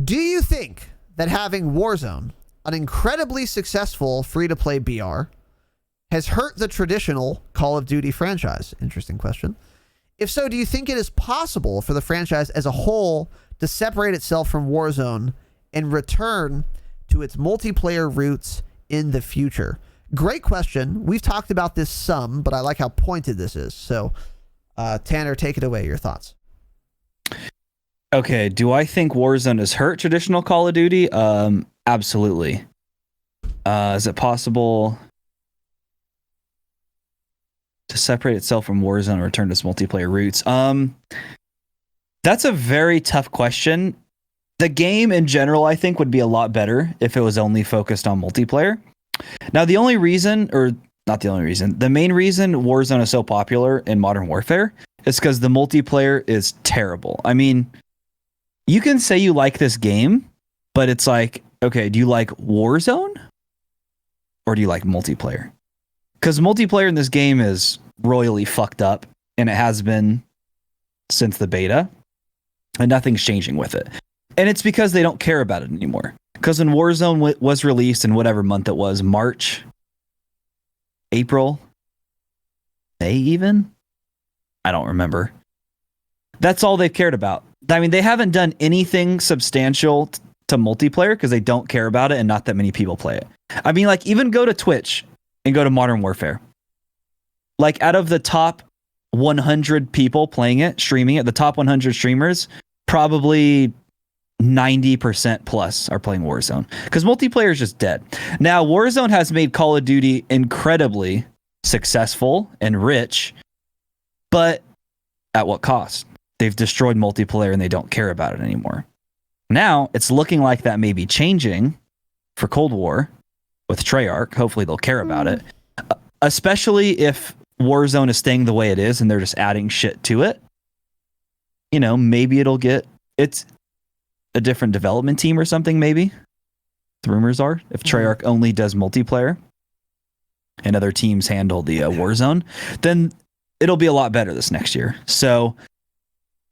Do you think that having Warzone, an incredibly successful free-to-play BR, has hurt the traditional Call of Duty franchise? Interesting question. If so, do you think it is possible for the franchise as a whole to separate itself from Warzone and return to its multiplayer roots in the future? Great question. We've talked about this some, but I like how pointed this is. So, Tanner, take it away. Your thoughts. Okay, do I think Warzone has hurt traditional Call of Duty? Absolutely. Is it possible to separate itself from Warzone and return to its multiplayer roots? That's a very tough question. The game in general, I think, would be a lot better if it was only focused on multiplayer. Now, the only reason, or not the only reason, the main reason Warzone is so popular in Modern Warfare is because the multiplayer is terrible. I mean, you can say you like this game, but it's like, okay, do you like Warzone or do you like multiplayer? Because multiplayer in this game is royally fucked up, and it has been since the beta, and nothing's changing with it. And it's because they don't care about it anymore. Because when Warzone was released in whatever month it was, March, April, May even? I don't remember. That's all they've cared about. I mean, they haven't done anything substantial to multiplayer because they don't care about it and not that many people play it. I mean, like, even go to Twitch and go to Modern Warfare. Like, out of the top 100 people playing it, streaming it, the top 100 streamers, probably 90% plus are playing Warzone because multiplayer is just dead. Now, Warzone has made Call of Duty incredibly successful and rich, but at what cost? They've destroyed multiplayer and they don't care about it anymore. Now, it's looking like that may be changing for Cold War with Treyarch. Hopefully they'll care about it, especially if Warzone is staying the way it is and they're just adding shit to it. You know, maybe it's a different development team or something, maybe. The rumors are, if Treyarch only does multiplayer and other teams handle the Warzone, then it'll be a lot better this next year. So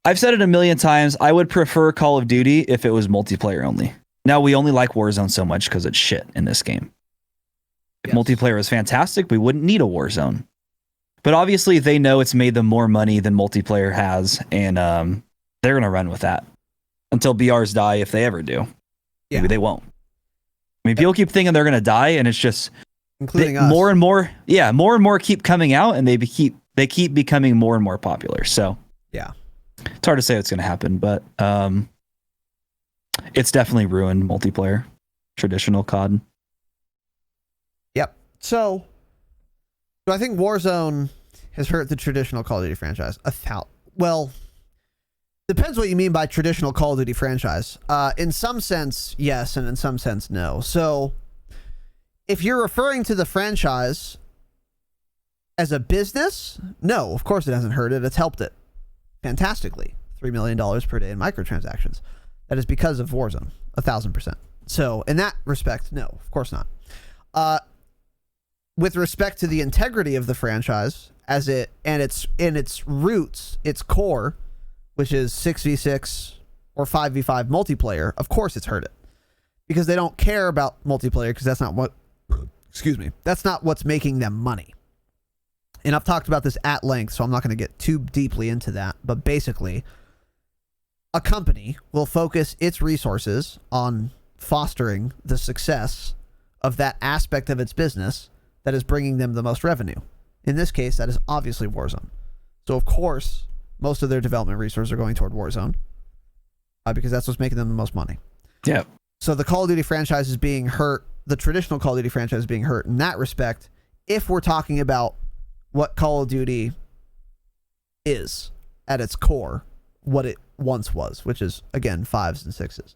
I've said it a million times. I would prefer Call of Duty if it was multiplayer only. Now, we only like Warzone so much because it's shit in this game. If multiplayer is fantastic, we wouldn't need a Warzone. But obviously, they know it's made them more money than multiplayer has, and they're going to run with that until BRs die, if they ever do. Yeah. Maybe they won't. I mean, people keep thinking they're going to die, and it's just including us. More and more keep coming out, and they keep becoming more and more popular. So yeah, it's hard to say what's going to happen, but it's definitely ruined multiplayer, traditional COD. Yep. So I think Warzone has hurt the traditional Call of Duty franchise. Well, depends what you mean by traditional Call of Duty franchise. In some sense, yes, and in some sense, no. So if you're referring to the franchise as a business, no, of course it hasn't hurt it. It's helped it fantastically. $3 million per day in microtransactions. That is because of Warzone, 1,000%. So in that respect, no, of course not. With respect to the integrity of the franchise as it and its roots, its core, which is 6v6 or 5v5 multiplayer, of course it's hurt it. Because they don't care about multiplayer because that's not what's making them money. And I've talked about this at length, so I'm not going to get too deeply into that. But basically, a company will focus its resources on fostering the success of that aspect of its business that is bringing them the most revenue. In this case, that is obviously Warzone. So, of course, most of their development resources are going toward Warzone because that's what's making them the most money. Yeah. So the Call of Duty franchise is being hurt. The traditional Call of Duty franchise is being hurt in that respect. If we're talking about what Call of Duty is at its core, what it once was, which is, again, 5s and 6s.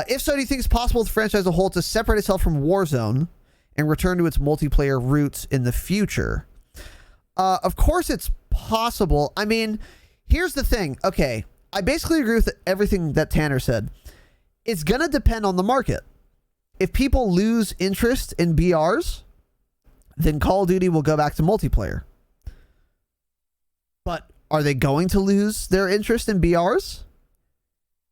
If so, do you think it's possible for the franchise as a whole to separate itself from Warzone and return to its multiplayer roots in the future? Of course it's possible. I mean, here's the thing. Okay, I basically agree with everything that Tanner said. It's going to depend on the market. If people lose interest in BRs, then Call of Duty will go back to multiplayer. But are they going to lose their interest in BRs?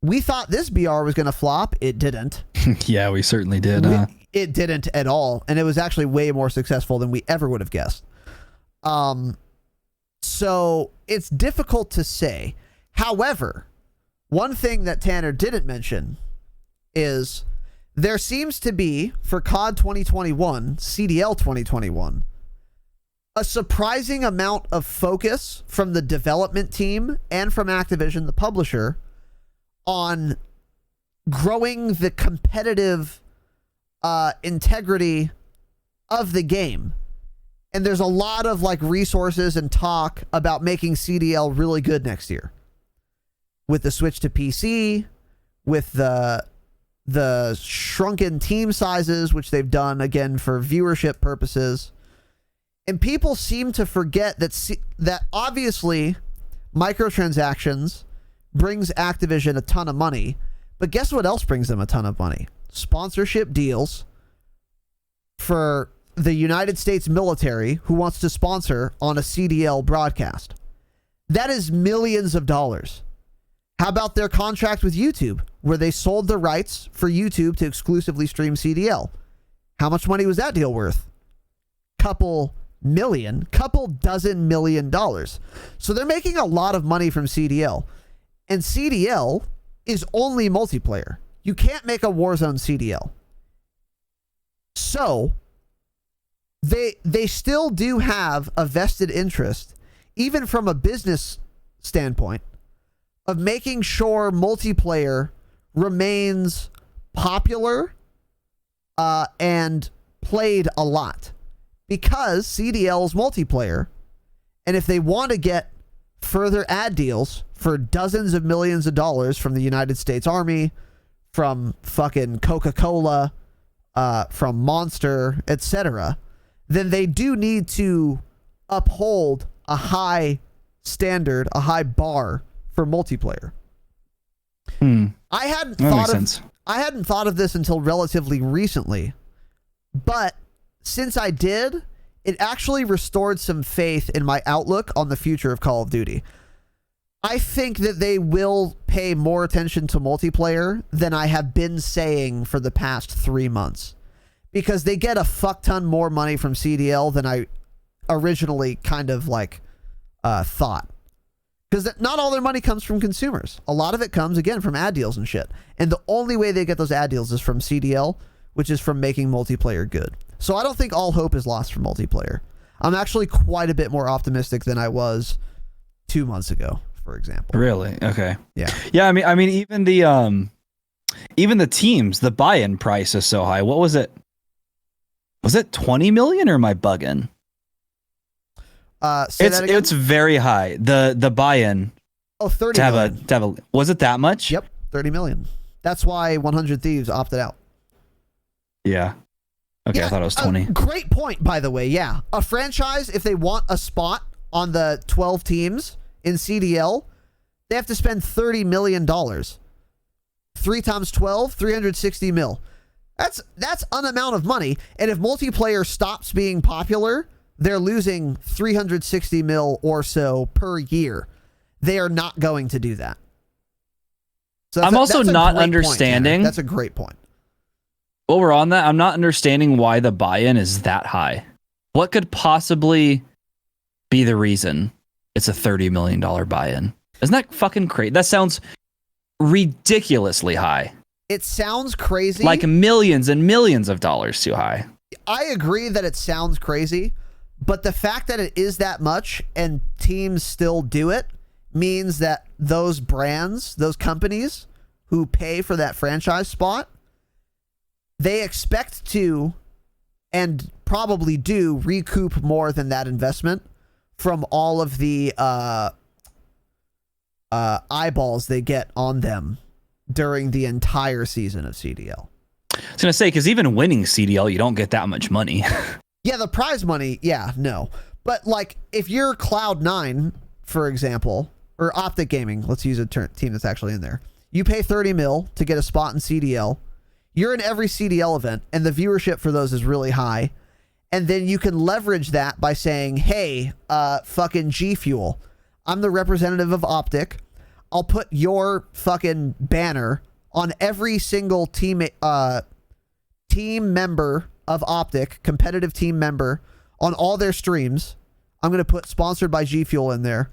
We thought this BR was going to flop. It didn't. Yeah, we certainly did. It didn't at all. And it was actually way more successful than we ever would have guessed. So it's difficult to say. However, one thing that Tanner didn't mention is there seems to be, for COD 2021, CDL 2021, a surprising amount of focus from the development team and from Activision, the publisher, on growing the competitive integrity of the game. And there's a lot of like resources and talk about making CDL really good next year. With the switch to PC, with the shrunken team sizes, which they've done again for viewership purposes. And people seem to forget that obviously microtransactions brings Activision a ton of money, but guess what else brings them a ton of money? Sponsorship deals for the United States military who wants to sponsor on a CDL broadcast. That is millions of dollars. How about their contract with YouTube, where they sold the rights for YouTube to exclusively stream CDL? How much money was that deal worth? Couple dozen million dollars. So they're making a lot of money from CDL. And CDL is only multiplayer. You can't make a Warzone CDL. So they still do have a vested interest, even from a business standpoint, of making sure multiplayer remains popular and played a lot. Because CDL's multiplayer, and if they want to get further ad deals for dozens of millions of dollars from the United States Army, from fucking Coca-Cola, from Monster, etc., then they do need to uphold a high standard, a high bar for multiplayer. I hadn't thought of this until relatively recently, but since I did, it actually restored some faith in my outlook on the future of Call of Duty. I think that they will pay more attention to multiplayer than I have been saying for the past 3 months, because they get a fuck ton more money from CDL than I originally kind of like thought. Because not all their money comes from consumers. A lot of it comes, again, from ad deals and shit. And the only way they get those ad deals is from CDL, which is from making multiplayer good. So I don't think all hope is lost for multiplayer. I'm actually quite a bit more optimistic than I was 2 months ago, for example. Really? Okay. Yeah. Yeah. I mean, even the teams, the buy-in price is so high. What was it? Was it 20 million or am I bugging? It's very high. The buy-in. Oh, 30 million. Was it that much? Yep, 30 million. That's why 100 Thieves opted out. Yeah. Okay, yeah, I thought it was 20. Great point, by the way. Yeah. A franchise, if they want a spot on the 12 teams in CDL, they have to spend $30 million. 3 times 12, 360 mil. That's an amount of money. And if multiplayer stops being popular, they're losing 360 mil or so per year. They are not going to do that. So I'm also not understanding. That's a great point. While we're on that, I'm not understanding why the buy-in is that high. What could possibly be the reason it's a $30 million buy-in? Isn't that fucking crazy? That sounds ridiculously high. It sounds crazy. Like millions and millions of dollars too high. I agree that it sounds crazy, but the fact that it is that much and teams still do it means that those brands, those companies who pay for that franchise spot, they expect to, and probably do, recoup more than that investment from all of the eyeballs they get on them during the entire season of CDL. I was going to say, because even winning CDL, you don't get that much money. Yeah, the prize money, yeah, no. But, like, if you're Cloud9, for example, or Optic Gaming, let's use a team that's actually in there. You pay 30 mil to get a spot in CDL. You're in every CDL event, and the viewership for those is really high. And then you can leverage that by saying, hey, fucking G Fuel, I'm the representative of Optic. I'll put your fucking banner on every single team member of Optic, competitive team member, on all their streams. I'm going to put sponsored by G Fuel in there.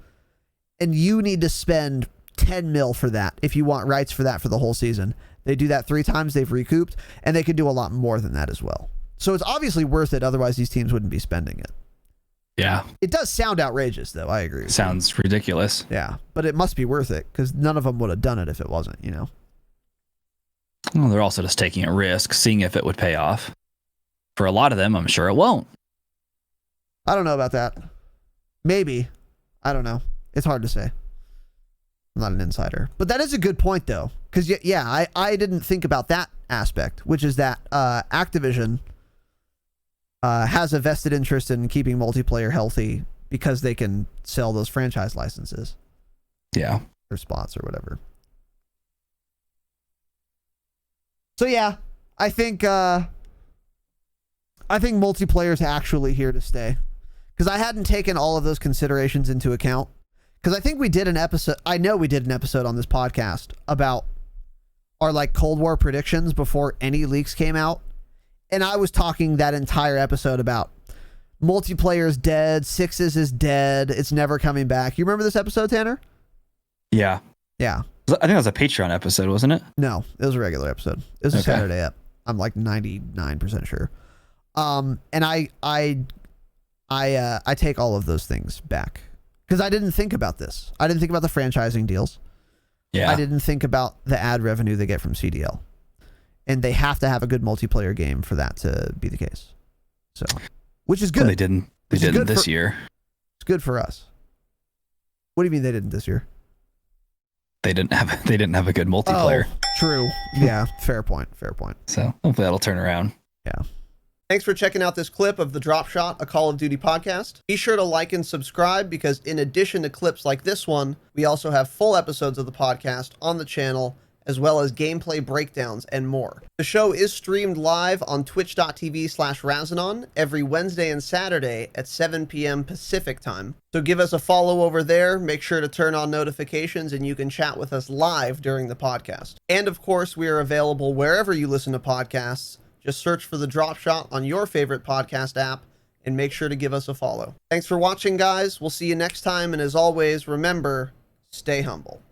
And you need to spend 10 mil for that if you want rights for that for the whole season. They do that 3 times, they've recouped, and they could do a lot more than that as well. So it's obviously worth it, otherwise these teams wouldn't be spending it. Yeah. It does sound outrageous, though. I agree. Sounds ridiculous. Yeah, but it must be worth it, because none of them would have done it if it wasn't, you know? Well, they're also just taking a risk, seeing if it would pay off. For a lot of them, I'm sure it won't. I don't know about that. Maybe. I don't know. It's hard to say. I'm not an insider. But that is a good point, though. Because, yeah, I didn't think about that aspect, which is that Activision has a vested interest in keeping multiplayer healthy because they can sell those franchise licenses. Yeah. Or spots or whatever. So, yeah, I think multiplayer is actually here to stay. Because I hadn't taken all of those considerations into account. Because I think we did an episode, I know we did an episode on this podcast about our like Cold War predictions before any leaks came out. And I was talking that entire episode about multiplayer is dead, Sixes is dead, it's never coming back. You remember this episode, Tanner? Yeah. Yeah. I think that was a Patreon episode, wasn't it? No, it was a regular episode. It was a Saturday ep. I'm like 99% sure. And I take all of those things back. Because I didn't think about this. I didn't think about the franchising deals. Yeah. I didn't think about the ad revenue they get from CDL. And they have to have a good multiplayer game for that to be the case. So, which is good. Well, they didn't. They didn't this year. It's good for us. What do you mean they didn't this year? They didn't have a good multiplayer. Oh, true. Yeah, fair point. Fair point. So hopefully that'll turn around. Yeah. Thanks for checking out this clip of the Dropshot, a Call of Duty podcast. Be sure to like and subscribe because in addition to clips like this one, we also have full episodes of the podcast on the channel, as well as gameplay breakdowns and more. The show is streamed live on twitch.tv/Razinon every Wednesday and Saturday at 7 p.m. Pacific time. So give us a follow over there, make sure to turn on notifications, and you can chat with us live during the podcast. And of course, we are available wherever you listen to podcasts. Just search for the Dropshot on your favorite podcast app and make sure to give us a follow. Thanks for watching, guys. We'll see you next time. And as always, remember, stay humble.